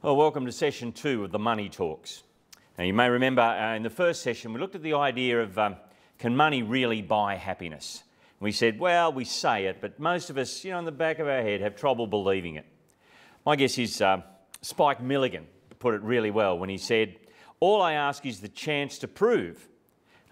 Well, welcome to session 2 of the Money Talks. Now, you may remember in the first session we looked at the idea of can money really buy happiness? We said, well, we say it, but most of us, in the back of our head have trouble believing it. My guess is Spike Milligan put it really well when he said, all I ask is the chance to prove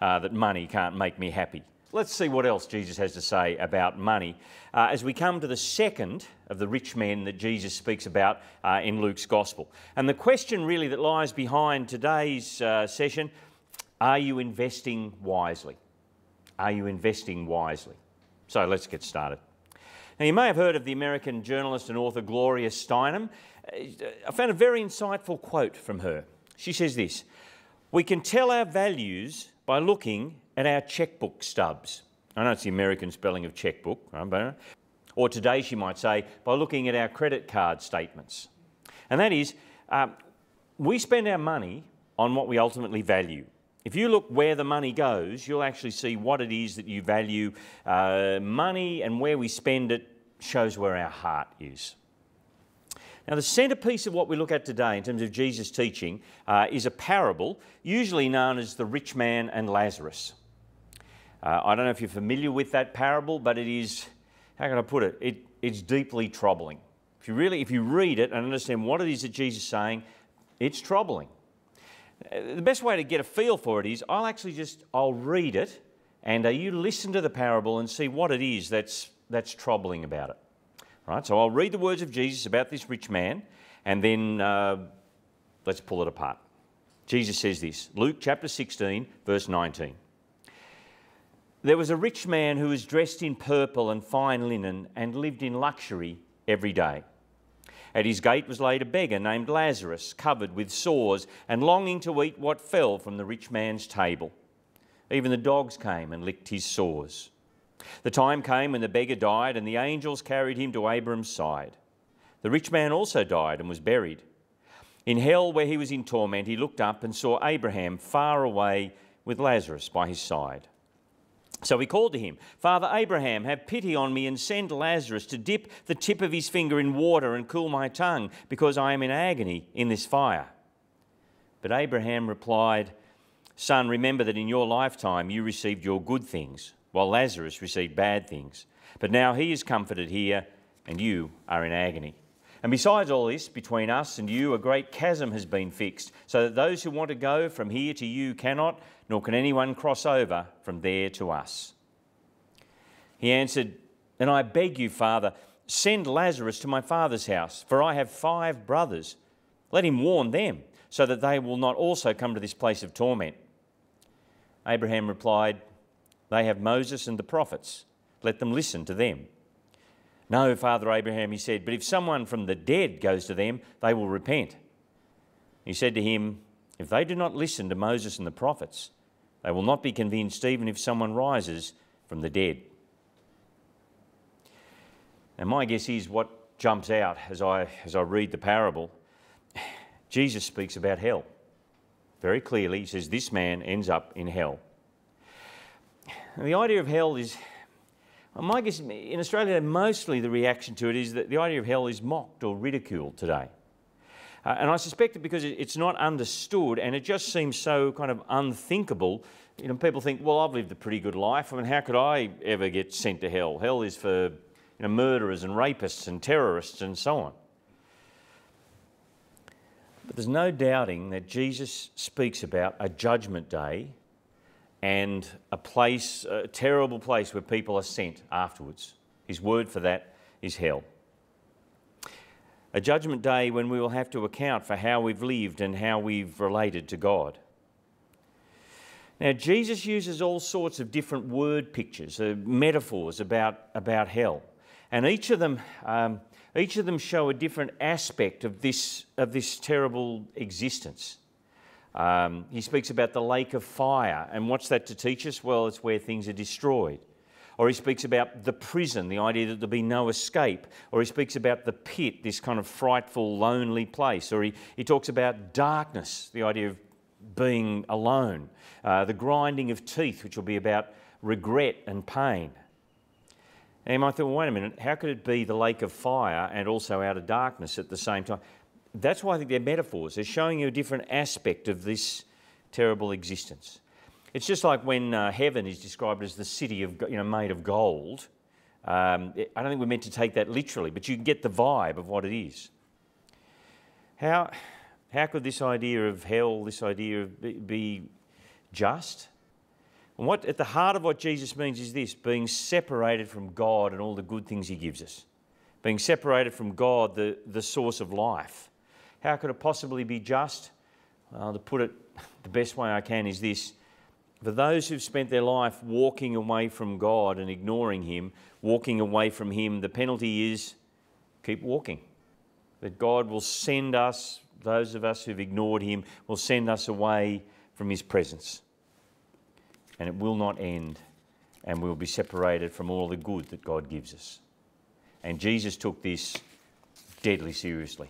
that money can't make me happy. Let's see what else Jesus has to say about money as we come to the second of the rich men that Jesus speaks about in Luke's Gospel. And the question really that lies behind today's session, are you investing wisely? Are you investing wisely? So let's get started. Now, you may have heard of the American journalist and author Gloria Steinem. I found a very insightful quote from her. She says this: "We can tell our values by looking at our checkbook stubs." I know it's the American spelling of checkbook, or today she might say, by looking at our credit card statements. And that is, we spend our money on what we ultimately value. If you look where the money goes, you'll actually see what it is that you value. Money and where we spend it shows where our heart is. Now, the centrepiece of what we look at today in terms of Jesus' teaching is a parable, usually known as the rich man and Lazarus. I don't know if you're familiar with that parable, but it is, how can I put it? It's deeply troubling. If you read it and understand what it is that Jesus is saying, it's troubling. The best way to get a feel for it is I'll read it, and you listen to the parable and see what it is that's troubling about it. Right, so I'll read the words of Jesus about this rich man, and then let's pull it apart. Jesus says this, Luke chapter 16, verse 19. "There was a rich man who was dressed in purple and fine linen and lived in luxury every day. At his gate was laid a beggar named Lazarus, covered with sores and longing to eat what fell from the rich man's table. Even the dogs came and licked his sores. The time came when the beggar died, and the angels carried him to Abraham's side. The rich man also died and was buried. In hell, where he was in torment, he looked up and saw Abraham far away with Lazarus by his side. So he called to him, 'Father Abraham, have pity on me and send Lazarus to dip the tip of his finger in water and cool my tongue, because I am in agony in this fire.' But Abraham replied, 'Son, remember that in your lifetime you received your good things, while Lazarus received bad things. But now he is comforted here, and you are in agony. And besides all this, between us and you a great chasm has been fixed, so that those who want to go from here to you cannot, nor can anyone cross over from there to us.' He answered, 'Then I beg you, Father, send Lazarus to my father's house, for I have 5 brothers. Let him warn them, so that they will not also come to this place of torment.' Abraham replied, 'They have Moses and the prophets. Let them listen to them.' 'No, Father Abraham,' he said, 'but if someone from the dead goes to them, they will repent.' He said to him, 'If they do not listen to Moses and the prophets, they will not be convinced even if someone rises from the dead.'" And my guess is what jumps out as I read the parable, Jesus speaks about hell. Very clearly, he says this man ends up in hell. And the idea of hell is, my guess in Australia, mostly the reaction to it is that the idea of hell is mocked or ridiculed today. And I suspect it because it's not understood and it just seems so kind of unthinkable. People think, well, I've lived a pretty good life. I mean, how could I ever get sent to hell? Hell is for murderers and rapists and terrorists and so on. But there's no doubting that Jesus speaks about a judgment day and a place, a terrible place where people are sent afterwards. His word for that is hell. A judgment day when we will have to account for how we've lived and how we've related to God. Now, Jesus uses all sorts of different word pictures, metaphors about hell, and each of them show a different aspect of this terrible existence. He speaks about the lake of fire, and what's that to teach us? Well, it's where things are destroyed. Or he speaks about the prison, the idea that there'll be no escape. Or he speaks about the pit, this kind of frightful, lonely place. Or he talks about darkness, the idea of being alone. The grinding of teeth, which will be about regret and pain. And you might think, well, wait a minute, how could it be the lake of fire and also outer darkness at the same time? that's why I think they're metaphors. They're showing you a different aspect of this terrible existence. It's just like when heaven is described as the city of, made of gold. I don't think we're meant to take that literally, but you can get the vibe of what it is. How could this idea of hell, this idea of be just? And at the heart of what Jesus means is this: being separated from God and all the good things he gives us. Being separated from God, the source of life. How could it possibly be just? Well, to put it the best way I can is this: for those who've spent their life walking away from God and ignoring him, walking away from him, the penalty is keep walking. That God will send us, those of us who've ignored him, will send us away from his presence. And it will not end, and we'll be separated from all the good that God gives us. And Jesus took this deadly seriously.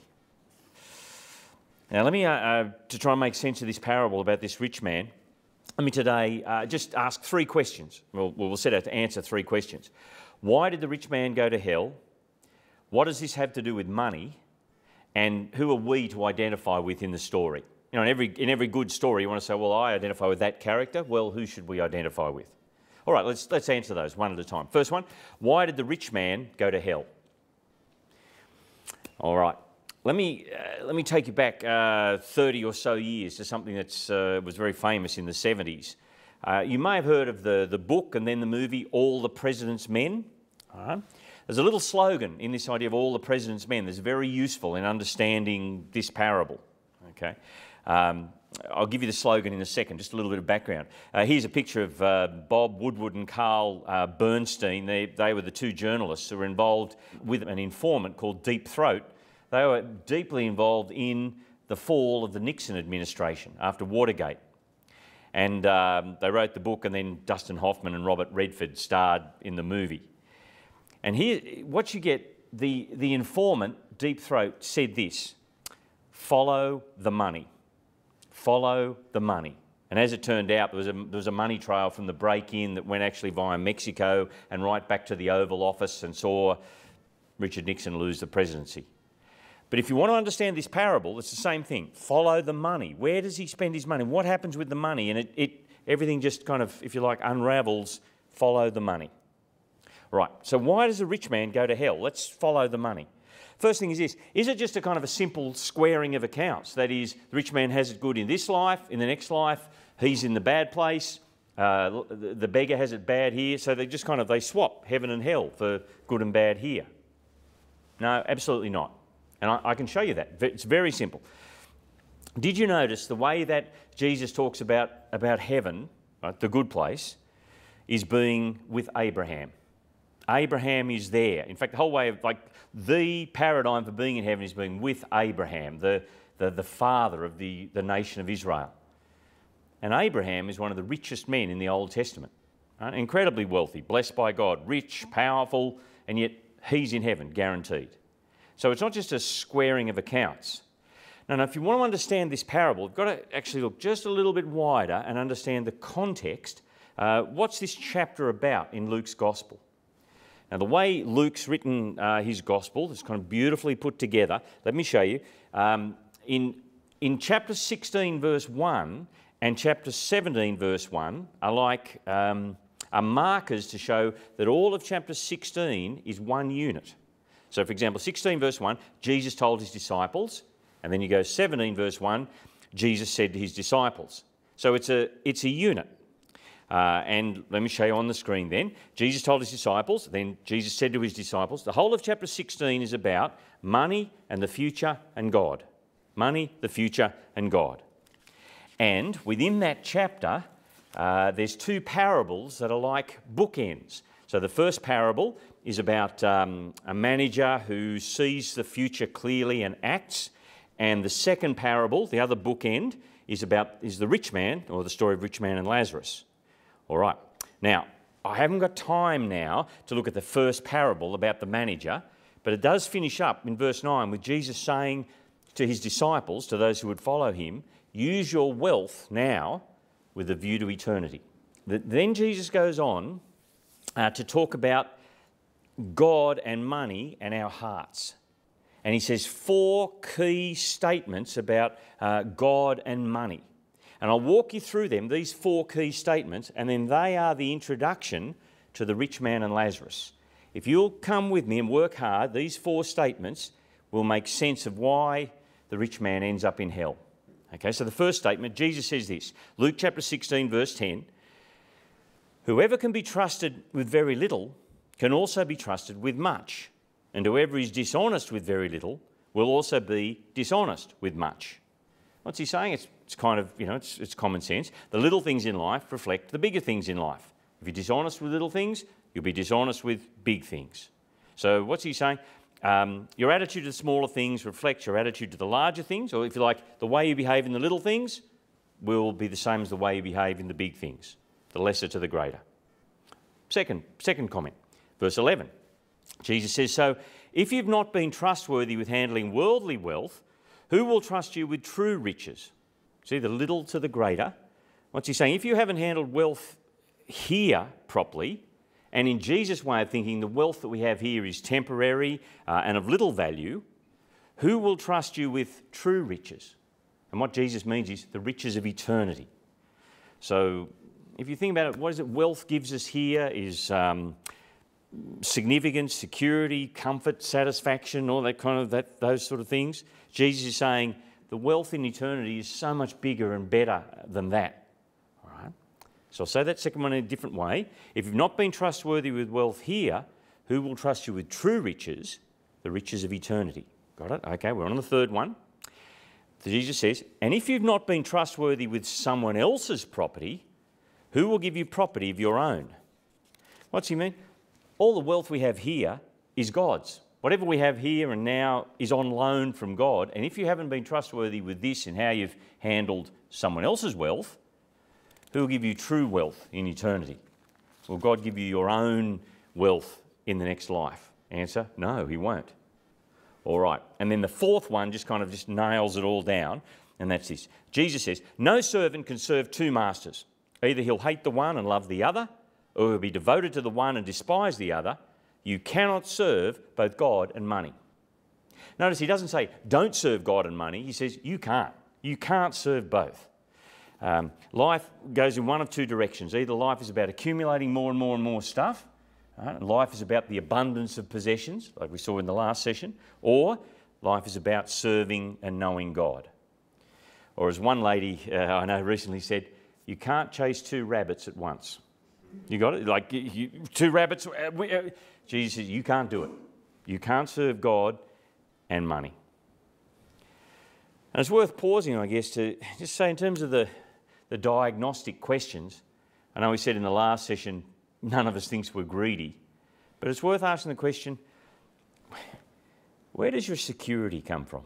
Now let me, to try and make sense of this parable about this rich man, let me today just ask three questions. We'll set out to answer three questions. Why did the rich man go to hell? What does this have to do with money? And who are we to identify with in the story? In every good story, you want to say, well, I identify with that character. Well, who should we identify with? All right, let's answer those one at a time. First one, why did the rich man go to hell? All right, let me take you back 30 or so years to something that was very famous in the 70s. You may have heard of the book and then the movie All the President's Men. All right. There's a little slogan in this idea of all the President's Men that's very useful in understanding this parable. Okay. I'll give you the slogan in a second, just a little bit of background. Here's a picture of Bob Woodward and Carl Bernstein. They were the two journalists who were involved with an informant called Deep Throat. They were deeply involved in the fall of the Nixon administration after Watergate. And they wrote the book, and then Dustin Hoffman and Robert Redford starred in the movie. And here, what you get, the informant, Deep Throat, said this: follow the money. Follow the money. And as it turned out, there was a money trail from the break-in that went actually via Mexico and right back to the Oval Office and saw Richard Nixon lose the presidency. But if you want to understand this parable, it's the same thing. Follow the money. Where does he spend his money? What happens with the money? And everything just kind of, if you like, unravels. Follow the money. Right, so why does a rich man go to hell? Let's follow the money. First thing is this: is it just a kind of a simple squaring of accounts? That is, the rich man has it good in this life, in the next life, he's in the bad place, the beggar has it bad here, so they swap heaven and hell for good and bad here. No, absolutely not. And I can show you that. It's very simple. Did you notice the way that Jesus talks about heaven, right, the good place, is being with Abraham? Abraham is there. In fact, the whole way of, the paradigm for being in heaven is being with Abraham, the father of the nation of Israel. And Abraham is one of the richest men in the Old Testament. Right? Incredibly wealthy, blessed by God, rich, powerful, and yet he's in heaven, guaranteed. So it's not just a squaring of accounts. Now, if you want to understand this parable, you've got to actually look just a little bit wider and understand the context. What's this chapter about in Luke's Gospel? Now, the way Luke's written his Gospel is kind of beautifully put together. Let me show you. In chapter 16, verse 1 and chapter 17, verse 1 are markers to show that all of chapter 16 is one unit. So, for example, 16, verse 1, Jesus told his disciples, and then you go 17, verse 1, Jesus said to his disciples. So it's a unit. And let me show you on the screen then. Jesus told his disciples, then Jesus said to his disciples. The whole of chapter 16 is about money and the future and God. Money, the future and God. And within that chapter, there's two parables that are like bookends. So the first parable is about a manager who sees the future clearly and acts. And the second parable, the other bookend, is the rich man, or the story of rich man and Lazarus. All right. Now, I haven't got time now to look at the first parable about the manager, but it does finish up in verse 9 with Jesus saying to his disciples, to those who would follow him, use your wealth now with a view to eternity. Then Jesus goes on to talk about God and money and our hearts. And he says 4 key statements about God and money. And I'll walk you through them, these 4 key statements, and then they are the introduction to the rich man and Lazarus. If you'll come with me and work hard, these 4 statements will make sense of why the rich man ends up in hell. Okay, so the first statement, Jesus says this, Luke chapter 16, verse 10, whoever can be trusted with very little can also be trusted with much, and whoever is dishonest with very little will also be dishonest with much. What's he saying? It's kind of, it's common sense. The little things in life reflect the bigger things in life. If you're dishonest with little things, you'll be dishonest with big things. So what's he saying? Your attitude to the smaller things reflects your attitude to the larger things, or if you like, the way you behave in the little things will be the same as the way you behave in the big things, the lesser to the greater. Second comment, verse 11. Jesus says, so if you've not been trustworthy with handling worldly wealth, who will trust you with true riches? See, the little to the greater. What's he saying? If you haven't handled wealth here properly, and in Jesus' way of thinking, the wealth that we have here is temporary and of little value, who will trust you with true riches? And what Jesus means is the riches of eternity. So if you think about it, what is it wealth gives us here is significance, security, comfort, satisfaction, all that kind of those sort of things. Jesus is saying the wealth in eternity is so much bigger and better than that. All right. So I'll say that second one in a different way. If you've not been trustworthy with wealth here, who will trust you with true riches, the riches of eternity? Got it? Okay, we're on the third one. Jesus says, and if you've not been trustworthy with someone else's property, who will give you property of your own? What's he mean? All the wealth we have here is God's. Whatever we have here and now is on loan from God. And if you haven't been trustworthy with this and how you've handled someone else's wealth, who will give you true wealth in eternity? Will God give you your own wealth in the next life? Answer, no, he won't. All right. And then the fourth one just nails it all down, and that's this. Jesus says, no servant can serve 2 masters. Either he'll hate the one and love the other, or he'll be devoted to the one and despise the other. You cannot serve both God and money. Notice he doesn't say, don't serve God and money. He says, you can't. You can't serve both. Life goes in one of 2 directions. Either life is about accumulating more and more and more stuff. Life is about the abundance of possessions, like we saw in the last session. Or life is about serving and knowing God. Or as one lady I know recently said, you can't chase 2 rabbits at once. You got it? Like 2 rabbits. Jesus says, you can't do it. You can't serve God and money. And it's worth pausing, I guess, to just say in terms of the diagnostic questions, I know we said in the last session, none of us thinks we're greedy, but it's worth asking the question, where does your security come from?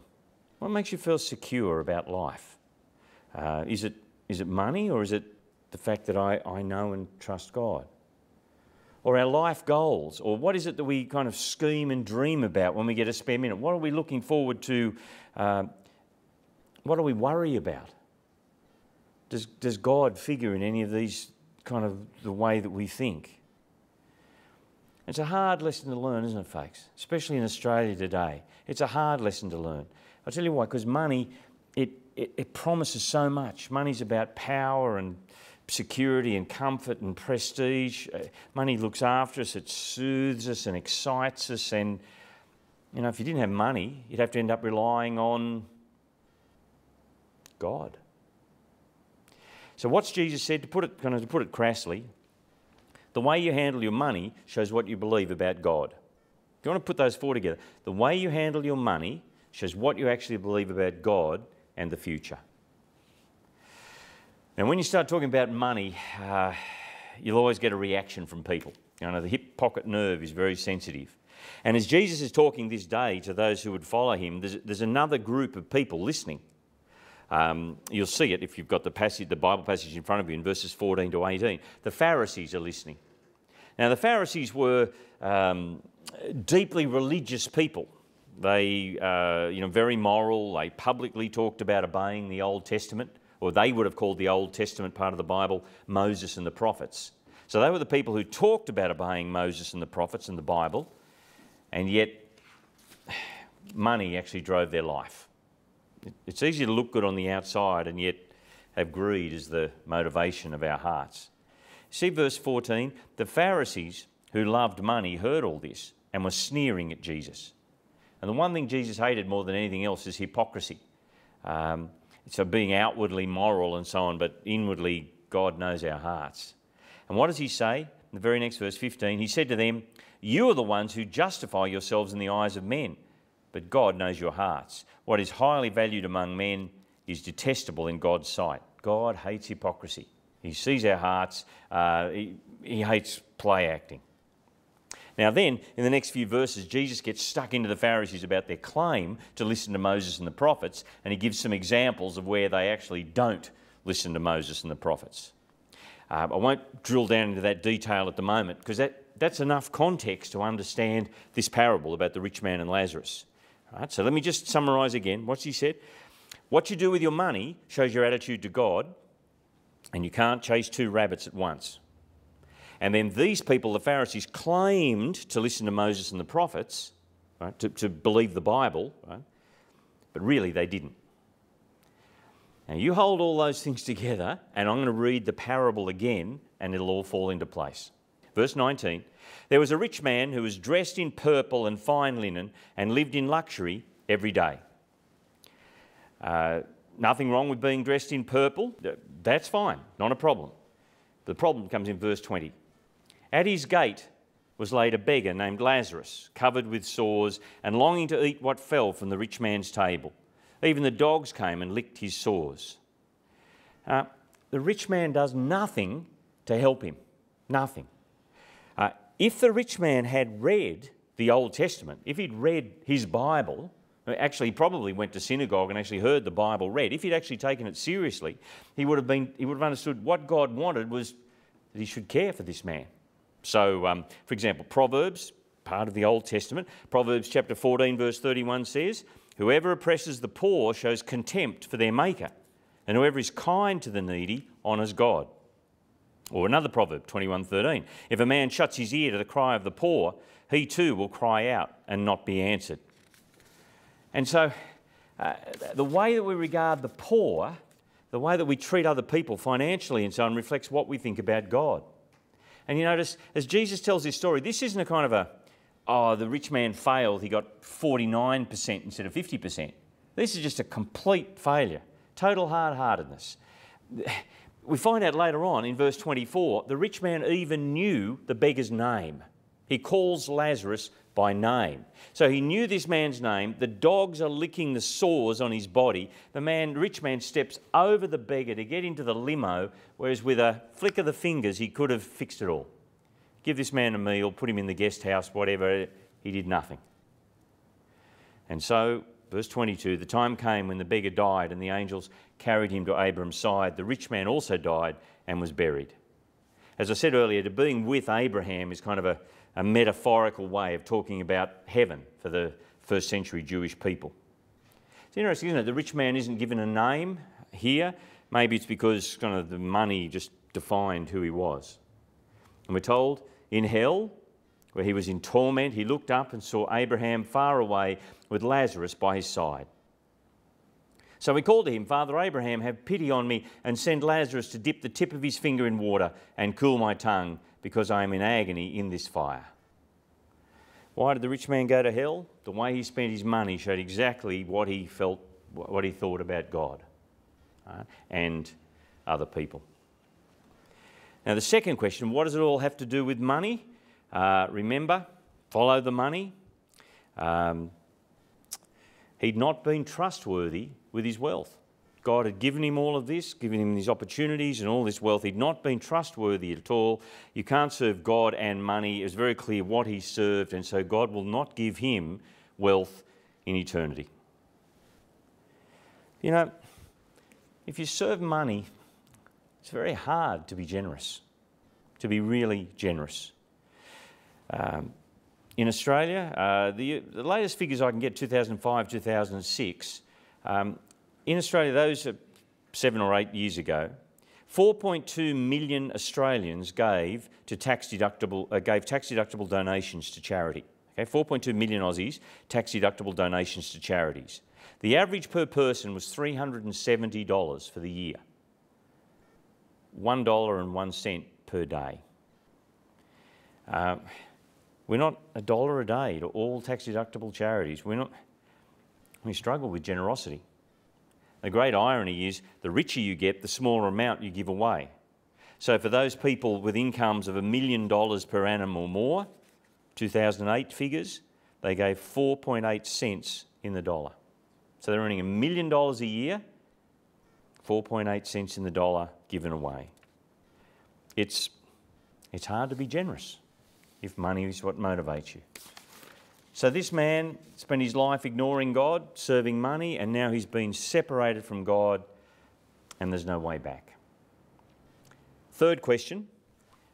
What makes you feel secure about life? Is it money, or is it the fact that I know and trust God? Or our life goals? Or what is it that we kind of scheme and dream about when we get a spare minute? What are we looking forward to? What do we worry about? Does God figure in any of these kind of the way that we think? It's a hard lesson to learn, isn't it, folks? Especially in Australia today. It's a hard lesson to learn. I'll tell you why, because money, it promises so much. Money's about power and security and comfort and prestige. Money looks after us, it soothes us and excites us. And, if you didn't have money, you'd have to end up relying on God. So what's Jesus said? To put it crassly, the way you handle your money shows what you believe about God. If you want to put those 4 together, the way you handle your money shows what you actually believe about God and the future. Now, when you start talking about money, you'll always get a reaction from people. The hip pocket nerve is very sensitive. And as Jesus is talking this day to those who would follow him, there's another group of people listening. You'll see it if you've got the Bible passage in front of you in verses 14 to 18. The Pharisees are listening. Now, the Pharisees were deeply religious people. They, very moral. They publicly talked about obeying the Old Testament, or they would have called the Old Testament part of the Bible Moses and the prophets. So they were the people who talked about obeying Moses and the prophets and the Bible, and yet money actually drove their life. It's easy to look good on the outside and yet have greed as the motivation of our hearts. See verse 14, the Pharisees who loved money heard all this and were sneering at Jesus. And the one thing Jesus hated more than anything else is hypocrisy. So being outwardly moral and so on, but inwardly God knows our hearts. And what does he say? In the very next verse 15, he said to them, you are the ones who justify yourselves in the eyes of men, but God knows your hearts. What is highly valued among men is detestable in God's sight. God hates hypocrisy. He sees our hearts. He hates play acting. Now then, in the next few verses, Jesus gets stuck into the Pharisees about their claim to listen to Moses and the prophets, and he gives some examples of where they actually don't listen to Moses and the prophets. I won't drill down into that detail at the moment because that's enough context to understand this parable about the rich man and Lazarus. All right, so let me just summarise again. What's he said? What you do with your money shows your attitude to God, and you can't chase two rabbits at once. And then these people, the Pharisees, claimed to listen to Moses and the prophets, right, to believe the Bible, right, but really they didn't. Now you hold all those things together, and I'm going to read the parable again, and it'll all fall into place. Verse 19, there was a rich man who was dressed in purple and fine linen and lived in luxury every day. Nothing wrong with being dressed in purple. That's fine, not a problem. The problem comes in verse 20. At his gate was laid a beggar named Lazarus, covered with sores and longing to eat what fell from the rich man's table. Even the dogs came and licked his sores. The rich man does nothing to help him. Nothing. If the rich man had read the Old Testament, if he'd read his Bible, actually probably went to synagogue and actually heard the Bible read, if he'd actually taken it seriously, he would have understood what God wanted was that he should care for this man. So, for example, Proverbs, part of the Old Testament, Proverbs chapter 14 verse 31 says, whoever oppresses the poor shows contempt for their maker, and whoever is kind to the needy honours God. Or another proverb, 21:13, if a man shuts his ear to the cry of the poor, he too will cry out and not be answered. And so the way that we regard the poor, the way that we treat other people financially and so on, reflects what we think about God. And you notice, as Jesus tells this story, this isn't a kind of the rich man failed, he got 49% instead of 50%. This is just a complete failure, total hard-heartedness. We find out later on in verse 24, the rich man even knew the beggar's name. He calls Lazarus by name. So he knew this man's name. The dogs are licking the sores on his body. The rich man steps over the beggar to get into the limo, whereas with a flick of the fingers, he could have fixed it all. Give this man a meal, put him in the guest house, whatever. He did nothing. And so, verse 22, the time came when the beggar died and the angels carried him to Abraham's side. The rich man also died and was buried. As I said earlier, being with Abraham is kind of a metaphorical way of talking about heaven for the first century Jewish people. It's interesting, isn't it? The rich man isn't given a name here. Maybe it's because kind of the money just defined who he was. And we're told in hell, where he was in torment, he looked up and saw Abraham far away with Lazarus by his side. So he called to him, Father Abraham, have pity on me and send Lazarus to dip the tip of his finger in water and cool my tongue, because I am in agony in this fire. Why did the rich man go to hell? The way he spent his money showed exactly what he felt, what he thought about God and other people. Now the second question, what does it all have to do with money? Remember, follow the money. He'd not been trustworthy with his wealth. God had given him all of this, given him these opportunities and all this wealth. He'd not been trustworthy at all. You can't serve God and money. It was very clear what he served, and so God will not give him wealth in eternity. You know, if you serve money, it's very hard to be generous, to be really generous. In Australia, the latest figures I can get, 2005, 2006, in Australia, those are 7 or 8 years ago, 4.2 million Australians gave tax-deductible donations to charity. Okay, 4.2 million Aussies, tax-deductible donations to charities. The average per person was $370 for the year. $1.01 per day. We're not $1 a day to all tax-deductible charities. We struggle with generosity. The great irony is the richer you get, the smaller amount you give away. So for those people with incomes of $1 million per annum or more, 2008 figures, they gave 4.8 cents in the dollar. So they're earning $1 million a year, 4.8 cents in the dollar given away. It's hard to be generous if money is what motivates you. So this man spent his life ignoring God, serving money, and now he's been separated from God and there's no way back. Third question,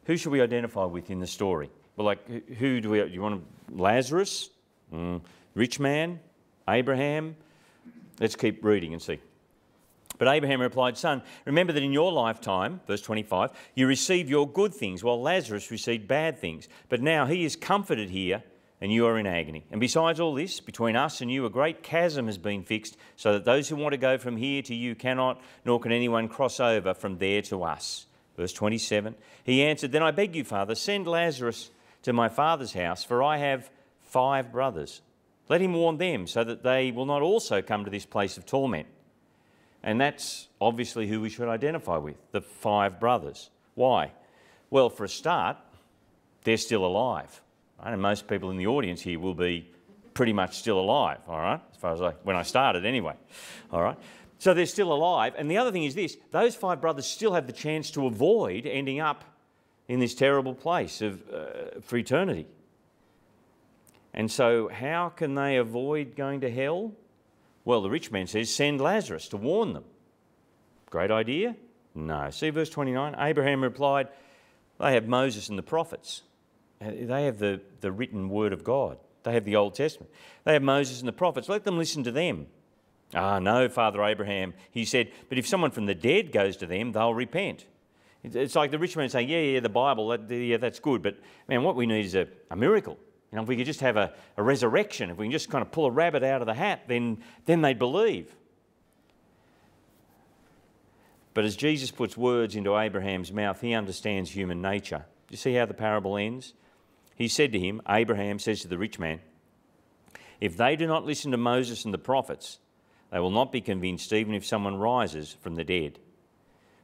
who should we identify with in the story? Well, like, who do you want Lazarus? Rich man? Abraham? Let's keep reading and see. But Abraham replied, "Son, remember that in your lifetime," verse 25, "you received your good things, while Lazarus received bad things. But now he is comforted here, and you are in agony. And besides all this, between us and you a great chasm has been fixed, so that those who want to go from here to you cannot, nor can anyone cross over from there to us." Verse 27, he answered, "Then I beg you, Father, send Lazarus to my father's house, for I have 5 brothers. Let him warn them, so that they will not also come to this place of torment." And that's obviously who we should identify with, the 5 brothers. Why? Well, for a start, they're still alive. Right? And most people in the audience here will be pretty much still alive, all right? As far as when I started anyway, all right? So they're still alive. And the other thing is this, those 5 brothers still have the chance to avoid ending up in this terrible place for eternity. And so how can they avoid going to hell? Well, the rich man says, send Lazarus to warn them. Great idea? No. See verse 29? Abraham replied, they have Moses and the prophets. They have the written word of God. They have the Old Testament. They have Moses and the prophets. Let them listen to them. "Ah, no, Father Abraham," he said, "but if someone from the dead goes to them, they'll repent." It's like the rich man saying, yeah, the Bible, that's good, but man, what we need is a miracle. You know, if we could just have a resurrection, if we can just kind of pull a rabbit out of the hat, then they'd believe. But as Jesus puts words into Abraham's mouth, he understands human nature. Do you see how the parable ends? He said to him, Abraham says to the rich man, "If they do not listen to Moses and the prophets, they will not be convinced even if someone rises from the dead."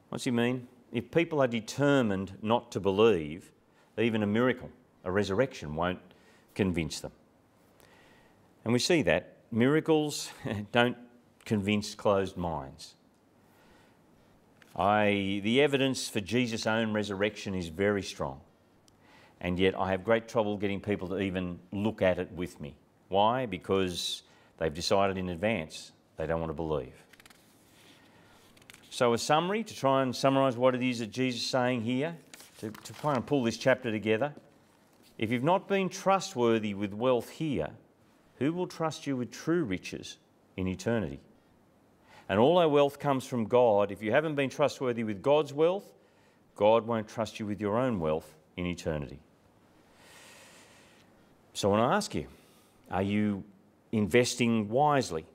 What's he mean? If people are determined not to believe, even a miracle, a resurrection won't convince them. And we see that. Miracles don't convince closed minds. The evidence for Jesus' own resurrection is very strong. And yet I have great trouble getting people to even look at it with me. Why? Because they've decided in advance they don't want to believe. So a summary, to try and summarise what it is that Jesus is saying here, to try and pull this chapter together. If you've not been trustworthy with wealth here, who will trust you with true riches in eternity? And all our wealth comes from God. If you haven't been trustworthy with God's wealth, God won't trust you with your own wealth in eternity. So I want to ask you, are you investing wisely?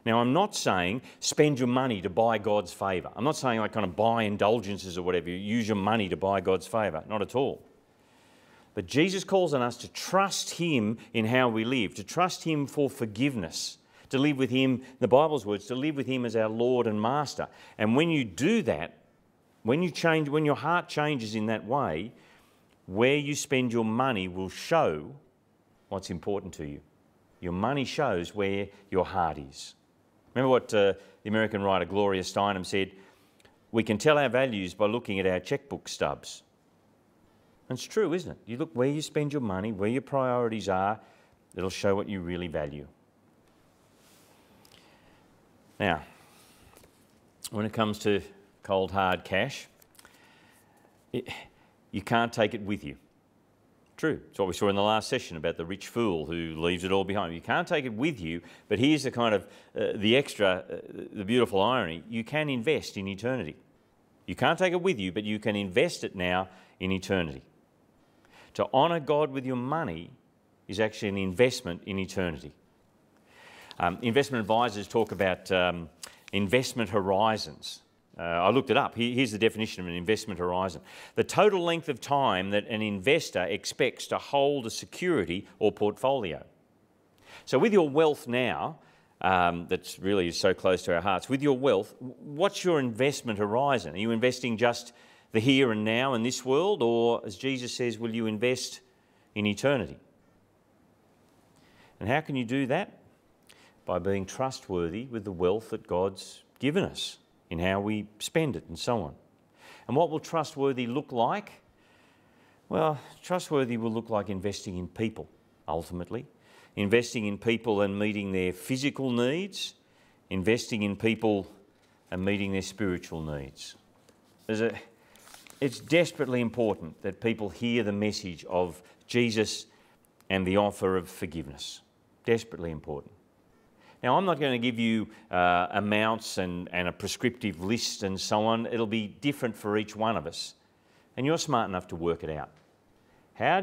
Now, I'm not saying spend your money to buy God's favour. I'm not saying like kind of buy indulgences or whatever, use your money to buy God's favour. Not at all. But Jesus calls on us to trust him in how we live, to trust him for forgiveness, to live with him, the Bible's words, to live with him as our Lord and Master. And when you do that, when your heart changes in that way, where you spend your money will show what's important to you. Your money shows where your heart is. Remember what the American writer Gloria Steinem said? We can tell our values by looking at our checkbook stubs. And it's true, isn't it? You look where you spend your money, where your priorities are, it'll show what you really value. Now, when it comes to cold hard cash, you can't take it with you. True. It's what we saw in the last session about the rich fool who leaves it all behind. You can't take it with you, but here's the kind of the beautiful irony. You can invest in eternity. You can't take it with you, but you can invest it now in eternity. To honour God with your money is actually an investment in eternity. Investment advisors talk about investment horizons. I looked it up. Here's the definition of an investment horizon. The total length of time that an investor expects to hold a security or portfolio. So with your wealth now, that's really so close to our hearts, with your wealth, what's your investment horizon? Are you investing just the here and now in this world, or, as Jesus says, will you invest in eternity? And how can you do that? By being trustworthy with the wealth that God's given us in how we spend it and so on. And what will trustworthy look like? Well, trustworthy will look like investing in people, ultimately. Investing in people and meeting their physical needs, investing in people and meeting their spiritual needs. It's desperately important that people hear the message of Jesus and the offer of forgiveness. Desperately important. Now, I'm not going to give you amounts and a prescriptive list and so on. It'll be different for each one of us. And you're smart enough to work it out. How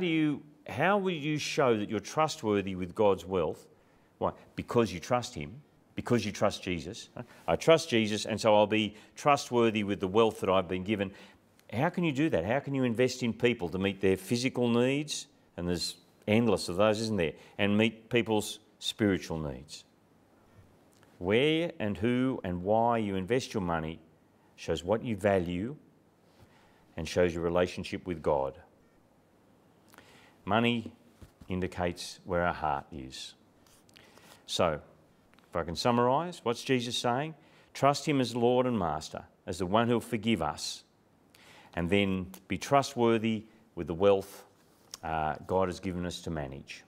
will you show that you're trustworthy with God's wealth? Why? Because you trust Him, because you trust Jesus. I trust Jesus, and so I'll be trustworthy with the wealth that I've been given. How can you do that? How can you invest in people to meet their physical needs? And there's endless of those, isn't there? And meet people's spiritual needs. Where and who and why you invest your money shows what you value and shows your relationship with God. Money indicates where our heart is. So, if I can summarise, what's Jesus saying? Trust Him as Lord and Master, as the one who'll forgive us, and then be trustworthy with the wealth God has given us to manage.